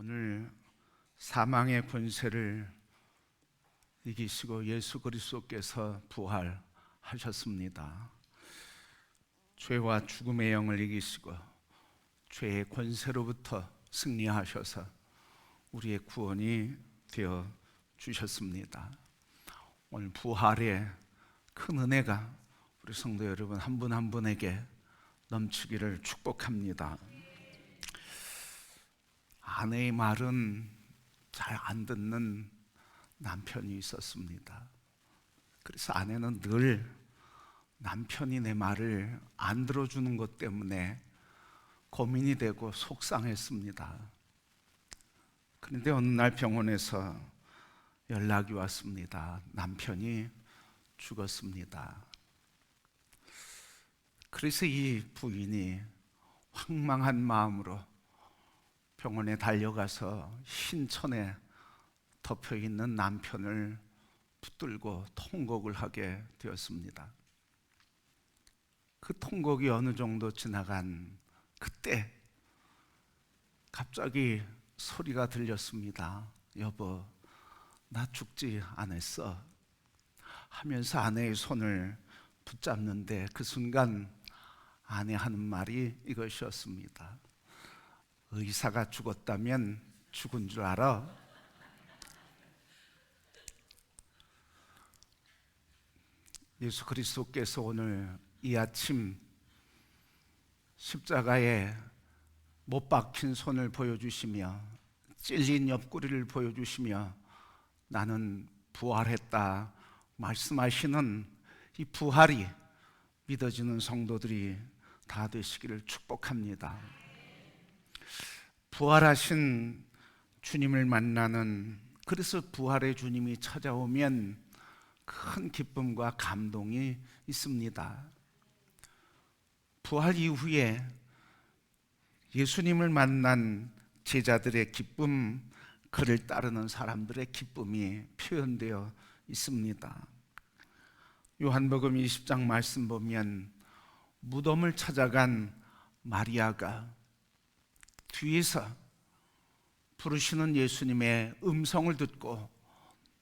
오늘 사망의 권세를 이기시고 예수 그리스도께서 부활하셨습니다. 죄와 죽음의 영을 이기시고 죄의 권세로부터 승리하셔서 우리의 구원이 되어 주셨습니다. 오늘 부활의 큰 은혜가 우리 성도 여러분 한 분 한 분에게 넘치기를 축복합니다. 아내의 말은 잘 안 듣는 남편이 있었습니다. 그래서 아내는 늘 남편이 내 말을 안 들어주는 것 때문에 고민이 되고 속상했습니다. 그런데 어느 날 병원에서 연락이 왔습니다. 남편이 죽었습니다. 그래서 이 부인이 황망한 마음으로 병원에 달려가서 흰 천에 덮여있는 남편을 붙들고 통곡을 하게 되었습니다. 그 통곡이 어느 정도 지나간 그때 갑자기 소리가 들렸습니다. 여보, 나 죽지 않았어 하면서 아내의 손을 붙잡는데 그 순간 아내 하는 말이 이것이었습니다. 의사가 죽었다면 죽은 줄 알아? 예수 그리스도께서 오늘 이 아침 십자가에 못 박힌 손을 보여주시며 찔린 옆구리를 보여주시며 나는 부활했다 말씀하시는 이 부활이 믿어지는 성도들이 다 되시기를 축복합니다. 부활하신 주님을 만나는, 그래서 부활의 주님이 찾아오면 큰 기쁨과 감동이 있습니다. 부활 이후에 예수님을 만난 제자들의 기쁨, 그를 따르는 사람들의 기쁨이 표현되어 있습니다. 요한복음 20장 말씀 보면 무덤을 찾아간 마리아가 뒤에서 부르시는 예수님의 음성을 듣고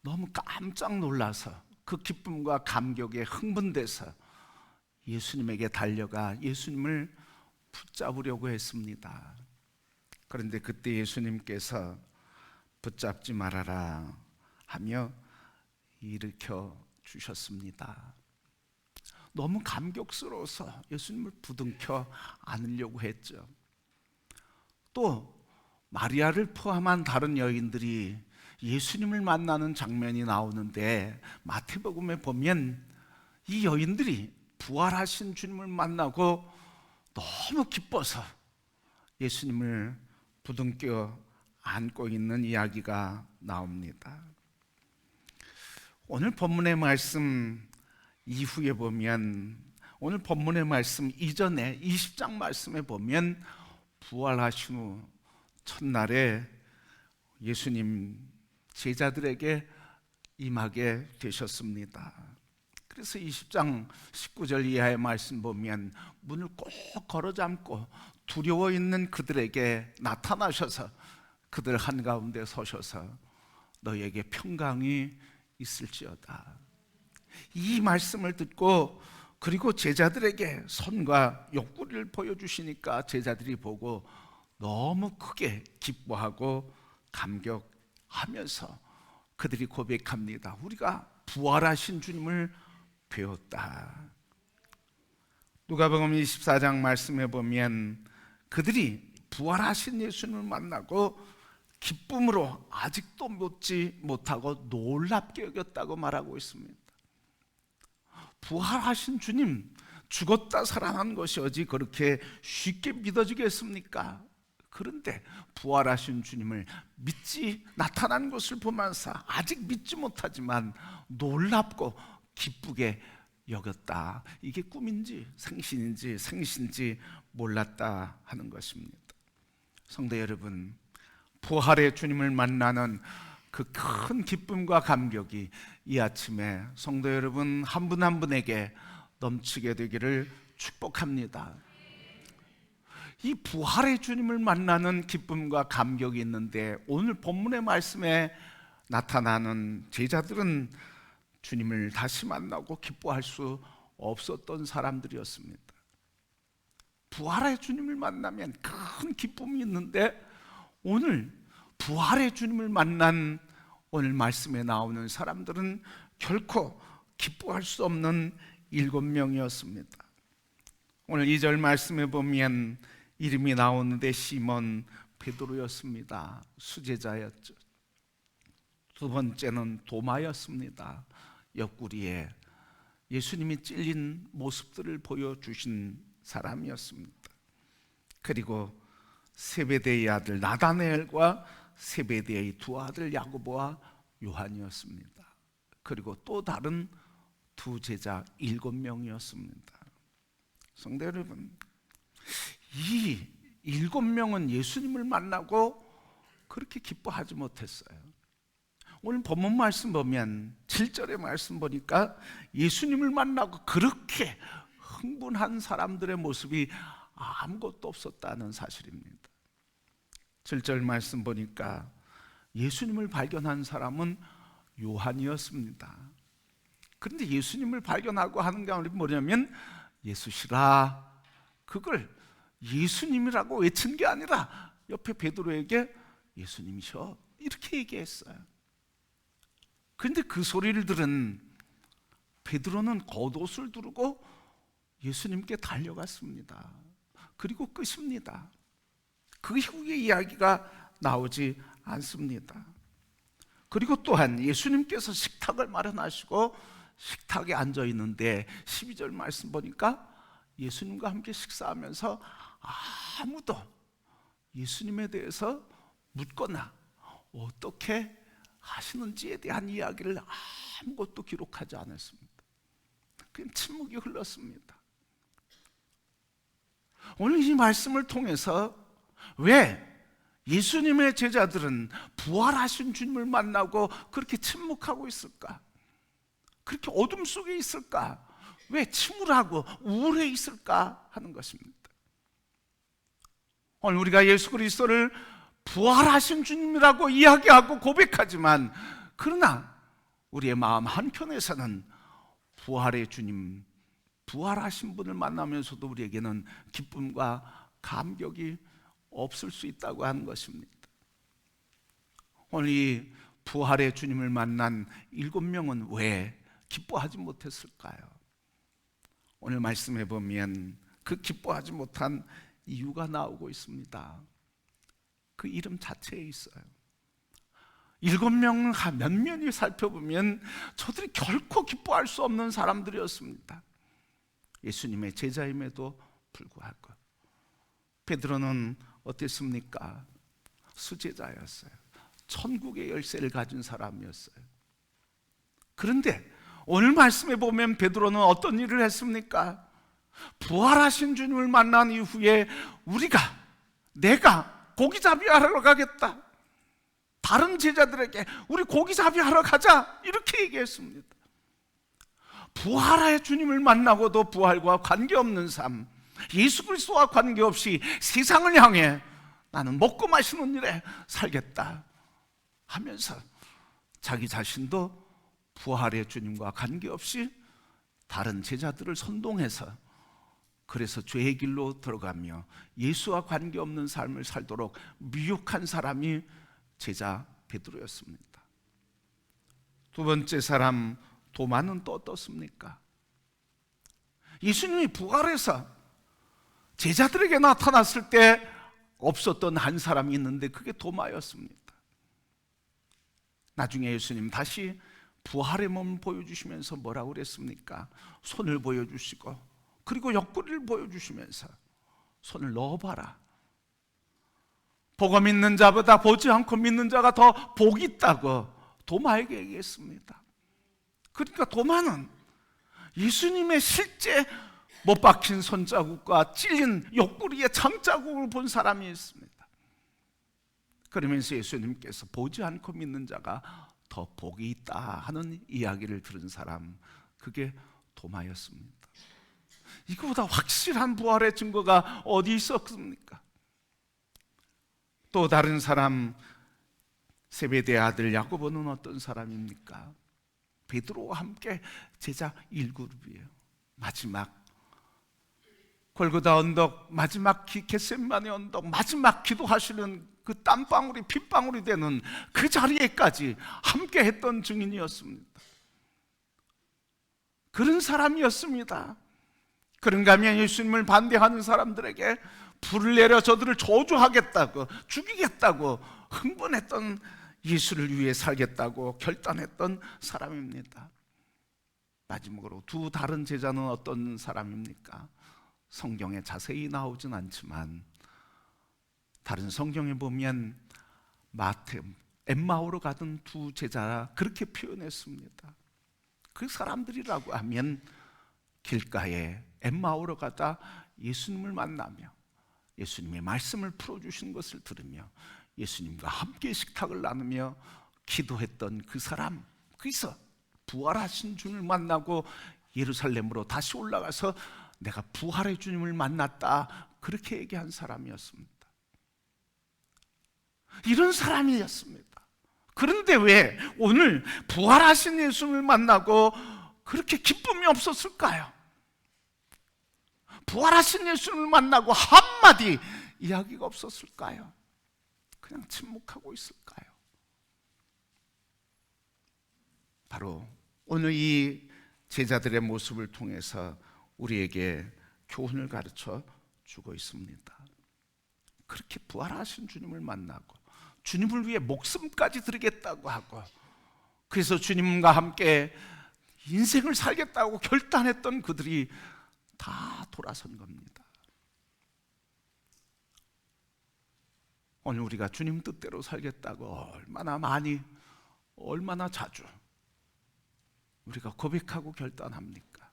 너무 깜짝 놀라서 그 기쁨과 감격에 흥분돼서 예수님에게 달려가 예수님을 붙잡으려고 했습니다. 그런데 그때 예수님께서 붙잡지 말아라 하며 일으켜 주셨습니다. 너무 감격스러워서 예수님을 부둥켜 안으려고 했죠. 또 마리아를 포함한 다른 여인들이 예수님을 만나는 장면이 나오는데 마태복음에 보면 이 여인들이 부활하신 주님을 만나고 너무 기뻐서 예수님을 부둥켜 안고 있는 이야기가 나옵니다. 오늘 본문의 말씀 이후에 보면, 오늘 본문의 말씀 이전에 20장 말씀에 보면 부활하신 후 첫날에 예수님 제자들에게 임하게 되셨습니다. 그래서 20장 19절 이하의 말씀 보면 문을 꼭 걸어 잠고 두려워 있는 그들에게 나타나셔서 그들 한가운데 서셔서 너희에게 평강이 있을지어다. 이 말씀을 듣고 그리고 제자들에게 손과 옆구리를 보여주시니까 제자들이 보고 너무 크게 기뻐하고 감격하면서 그들이 고백합니다. 우리가 부활하신 주님을 배웠다. 누가복음 24장 말씀에 보면 그들이 부활하신 예수님을 만나고 기쁨으로 아직도 믿지 못하고 놀랍게 여겼다고 말하고 있습니다. 부활하신 주님, 죽었다 살아난 것이 어찌 그렇게 쉽게 믿어지겠습니까? 그런데 부활하신 주님을 나타난 것을 보면서 아직 믿지 못하지만 놀랍고 기쁘게 여겼다. 이게 꿈인지 생신인지 몰랐다 하는 것입니다. 성도 여러분, 부활의 주님을 만나는 그 큰 기쁨과 감격이 이 아침에 성도 여러분 한 분 한 분에게 넘치게 되기를 축복합니다. 이 부활의 주님을 만나는 기쁨과 감격이 있는데, 오늘 본문의 말씀에 나타나는 제자들은 주님을 다시 만나고 기뻐할 수 없었던 사람들이었습니다. 부활의 주님을 만나면 큰 기쁨이 있는데, 오늘 부활의 주님을 만난 오늘 말씀에 나오는 사람들은 결코 기뻐할 수 없는 7명이었습니다. 오늘 2절 말씀에 보면 이름이 나오는데 시몬 베드로였습니다. 수제자였죠. 두 번째는 도마였습니다. 옆구리에 예수님이 찔린 모습들을 보여주신 사람이었습니다. 그리고 세베대의 아들 나다나엘과 세베대의 두 아들 야고보와 요한이었습니다. 그리고 또 다른 두 제자 7명이었습니다. 성도 여러분, 이 7명은 예수님을 만나고 그렇게 기뻐하지 못했어요. 오늘 본문 말씀 보면 7절의 말씀 보니까 예수님을 만나고 그렇게 흥분한 사람들의 모습이 아무것도 없었다는 사실입니다. 7절 말씀 보니까 예수님을 발견한 사람은 요한이었습니다. 그런데 예수님을 발견하고 하는 게 뭐냐면 예수시라, 그걸 예수님이라고 외친 게 아니라 옆에 베드로에게 예수님이셔 이렇게 얘기했어요. 그런데 그 소리를 들은 베드로는 겉옷을 두르고 예수님께 달려갔습니다. 그리고 끝입니다. 그 이후의 이야기가 나오지 않습니다. 그리고 또한 예수님께서 식탁을 마련하시고 식탁에 앉아 있는데 12절 말씀 보니까 예수님과 함께 식사하면서 아무도 예수님에 대해서 묻거나 어떻게 하시는지에 대한 이야기를 아무것도 기록하지 않았습니다. 그냥 침묵이 흘렀습니다. 오늘 이 말씀을 통해서 왜 예수님의 제자들은 부활하신 주님을 만나고 그렇게 침묵하고 있을까? 그렇게 어둠 속에 있을까? 왜 침울하고 우울해 있을까 하는 것입니다. 오늘 우리가 예수 그리스도를 부활하신 주님이라고 이야기하고 고백하지만, 그러나 우리의 마음 한편에서는 부활의 주님, 부활하신 분을 만나면서도 우리에게는 기쁨과 감격이 없을 수 있다고 하는 것입니다. 오늘 이 부활의 주님을 만난 7명은 왜 기뻐하지 못했을까요? 오늘 말씀해 보면 그 기뻐하지 못한 이유가 나오고 있습니다. 그 이름 자체에 있어요. 7명 면면히 살펴보면 저들이 결코 기뻐할 수 없는 사람들이었습니다. 예수님의 제자임에도 불구하고. 베드로는 어땠습니까? 수제자였어요. 천국의 열쇠를 가진 사람이었어요. 그런데 오늘 말씀에 보면 베드로는 어떤 일을 했습니까? 부활하신 주님을 만난 이후에 내가 고기잡이 하러 가겠다, 다른 제자들에게 우리 고기잡이 하러 가자 이렇게 얘기했습니다. 부활의 주님을 만나고도 부활과 관계없는 삶, 예수 그리스도와 관계없이 세상을 향해 나는 먹고 마시는 일에 살겠다 하면서 자기 자신도 부활의 주님과 관계없이 다른 제자들을 선동해서, 그래서 죄의 길로 들어가며 예수와 관계없는 삶을 살도록 미혹한 사람이 제자 베드로였습니다. 두 번째 사람 도마는 또 어떻습니까? 예수님이 부활해서 제자들에게 나타났을 때 없었던 한 사람이 있는데 그게 도마였습니다. 나중에 예수님 다시 부활의 몸을 보여주시면서 뭐라고 그랬습니까? 손을 보여주시고 그리고 옆구리를 보여주시면서 손을 넣어봐라, 보고 믿는 자보다 보지 않고 믿는 자가 더 복이 있다고 도마에게 얘기했습니다. 그러니까 도마는 예수님의 실제 못 박힌 손자국과 찔린 옆구리의 창자국을 본 사람이 있습니다. 그러면서 예수님께서 보지 않고 믿는 자가 더 복이 있다 하는 이야기를 들은 사람, 그게 도마였습니다. 이거보다 확실한 부활의 증거가 어디 있었습니까? 또 다른 사람, 세베대의 아들 야고보는 어떤 사람입니까? 베드로와 함께 제자 1그룹이에요. 마지막 골고다 언덕, 마지막 겟세마네 언덕, 마지막 기도하시는 그 땀방울이 핏방울이 되는 그 자리에까지 함께 했던 증인이었습니다. 그런 사람이었습니다. 그런가 하면 예수님을 반대하는 사람들에게 불을 내려 저들을 저주하겠다고, 죽이겠다고 흥분했던, 예수를 위해 살겠다고 결단했던 사람입니다. 마지막으로 두 다른 제자는 어떤 사람입니까? 성경에 자세히 나오진 않지만 다른 성경에 보면 엠마오로 가던 두 제자 그렇게 표현했습니다. 그 사람들이라고 하면 길가에 엠마오로 가다 예수님을 만나며 예수님의 말씀을 풀어주신 것을 들으며 예수님과 함께 식탁을 나누며 기도했던 그 사람, 그래서 부활하신 주님을 만나고 예루살렘으로 다시 올라가서 내가 부활의 주님을 만났다, 그렇게 얘기한 사람이었습니다. 이런 사람이었습니다. 그런데 왜 오늘 부활하신 예수님을 만나고 그렇게 기쁨이 없었을까요? 부활하신 예수님을 만나고 한마디 이야기가 없었을까요? 그냥 침묵하고 있을까요? 바로 오늘 이 제자들의 모습을 통해서 우리에게 교훈을 가르쳐 주고 있습니다. 그렇게 부활하신 주님을 만나고 주님을 위해 목숨까지 드리겠다고 하고, 그래서 주님과 함께 인생을 살겠다고 결단했던 그들이 다 돌아선 겁니다. 오늘 우리가 주님 뜻대로 살겠다고 얼마나 많이, 얼마나 자주 우리가 고백하고 결단합니까?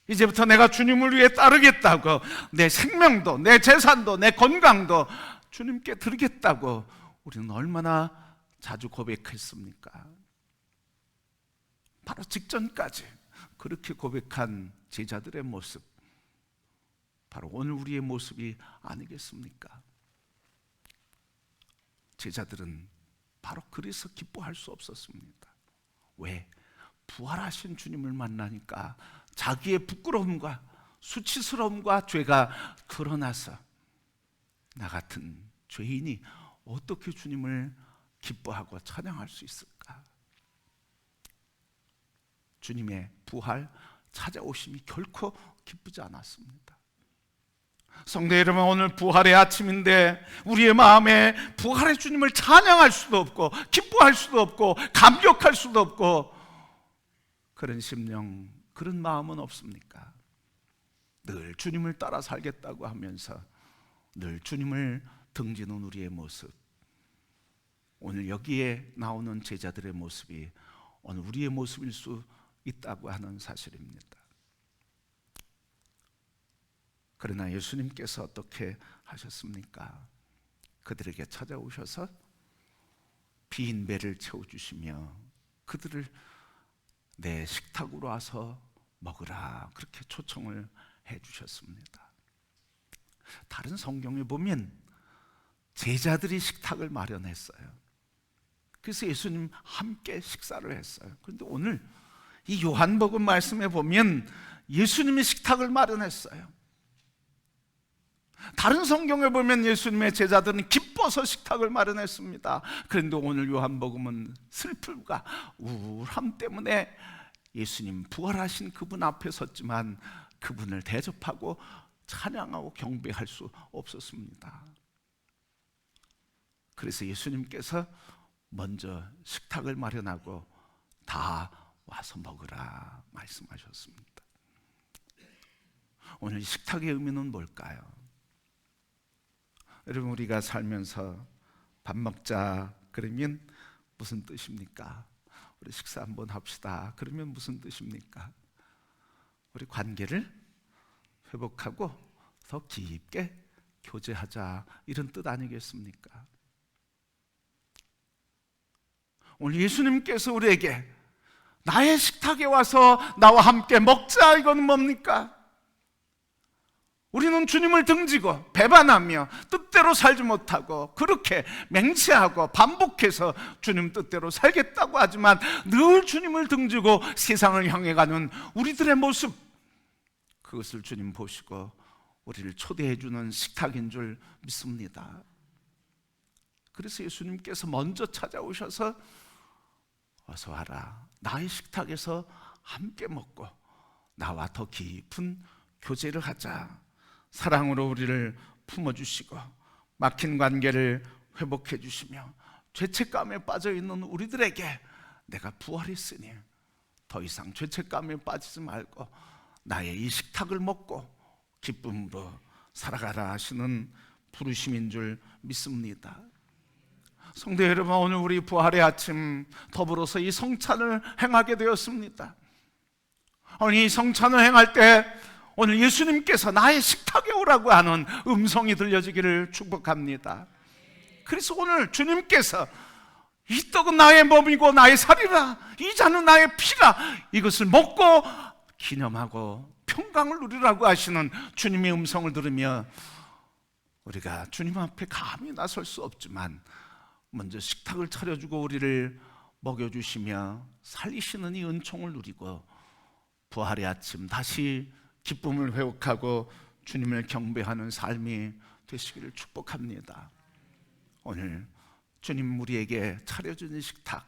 이제부터 내가 주님을 위해 따르겠다고 내 생명도, 내 재산도, 내 건강도 주님께 드리겠다고 우리는 얼마나 자주 고백했습니까? 바로 직전까지 그렇게 고백한 제자들의 모습, 바로 오늘 우리의 모습이 아니겠습니까? 제자들은 바로 그래서 기뻐할 수 없었습니다. 왜? 부활하신 주님을 만나니까 자기의 부끄러움과 수치스러움과 죄가 드러나서 나 같은 죄인이 어떻게 주님을 기뻐하고 찬양할 수 있을까? 주님의 부활, 찾아오심이 결코 기쁘지 않았습니다. 성도 여러분, 오늘 부활의 아침인데 우리의 마음에 부활의 주님을 찬양할 수도 없고 기뻐할 수도 없고 감격할 수도 없고 그런 심령, 그런 마음은 없습니까? 늘 주님을 따라 살겠다고 하면서 늘 주님을 등지는 우리의 모습, 오늘 여기에 나오는 제자들의 모습이 오늘 우리의 모습일 수 있다고 하는 사실입니다. 그러나 예수님께서 어떻게 하셨습니까? 그들에게 찾아오셔서 빈 배를 채워주시며 그들을 내 식탁으로 와서 먹으라, 그렇게 초청을 해주셨습니다. 다른 성경에 보면 제자들이 식탁을 마련했어요. 그래서 예수님 함께 식사를 했어요. 그런데 오늘 이 요한복음 말씀에 보면 예수님이 식탁을 마련했어요. 다른 성경에 보면 예수님의 제자들은 기뻐서 식탁을 마련했습니다. 그런데 오늘 요한복음은 슬픔과 우울함 때문에 예수님 부활하신 그분 앞에 섰지만 그분을 대접하고 찬양하고 경배할 수 없었습니다. 그래서 예수님께서 먼저 식탁을 마련하고 다 와서 먹으라 말씀하셨습니다. 오늘 식탁의 의미는 뭘까요? 여러분, 우리가 살면서 밥 먹자 그러면 무슨 뜻입니까? 우리 식사 한번 합시다 그러면 무슨 뜻입니까? 우리 관계를 회복하고 더 깊게 교제하자, 이런 뜻 아니겠습니까? 오늘 예수님께서 우리에게 나의 식탁에 와서 나와 함께 먹자, 이건 뭡니까? 우리는 주님을 등지고 배반하며 뜻대로 살지 못하고 그렇게 맹세하고 반복해서 주님 뜻대로 살겠다고 하지만 늘 주님을 등지고 세상을 향해 가는 우리들의 모습, 그것을 주님 보시고 우리를 초대해 주는 식탁인 줄 믿습니다. 그래서 예수님께서 먼저 찾아오셔서 어서 와라, 나의 식탁에서 함께 먹고 나와 더 깊은 교제를 하자. 사랑으로 우리를 품어주시고 막힌 관계를 회복해 주시며 죄책감에 빠져있는 우리들에게 내가 부활했으니 더 이상 죄책감에 빠지지 말고 나의 이 식탁을 먹고 기쁨으로 살아가라 하시는 부르심인 줄 믿습니다. 성도 여러분, 오늘 우리 부활의 아침 더불어서 이 성찬을 행하게 되었습니다. 오늘 이 성찬을 행할 때 오늘 예수님께서 나의 식탁에 오라고 하는 음성이 들려지기를 축복합니다. 그래서 오늘 주님께서 이 떡은 나의 몸이고 나의 살이라, 이 잔은 나의 피라, 이것을 먹고 기념하고 평강을 누리라고 하시는 주님의 음성을 들으며 우리가 주님 앞에 감히 나설 수 없지만 먼저 식탁을 차려주고 우리를 먹여주시며 살리시는 이 은총을 누리고 부활의 아침 다시 기쁨을 회복하고 주님을 경배하는 삶이 되시기를 축복합니다. 오늘 주님 우리에게 차려주는 식탁,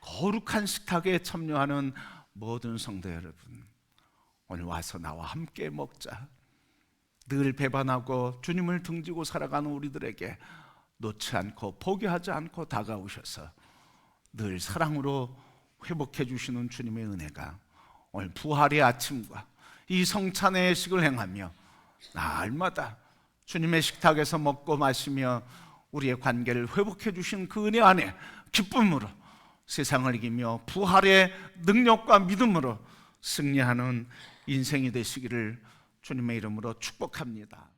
거룩한 식탁에 참여하는 모든 성도 여러분, 오늘 와서 나와 함께 먹자. 늘 배반하고 주님을 등지고 살아가는 우리들에게 놓지 않고 포기하지 않고 다가오셔서 늘 사랑으로 회복해 주시는 주님의 은혜가 오늘 부활의 아침과 이 성찬의 예식을 행하며 날마다 주님의 식탁에서 먹고 마시며 우리의 관계를 회복해 주신 그 은혜 안에 기쁨으로 세상을 이기며 부활의 능력과 믿음으로 승리하는 인생이 되시기를 주님의 이름으로 축복합니다.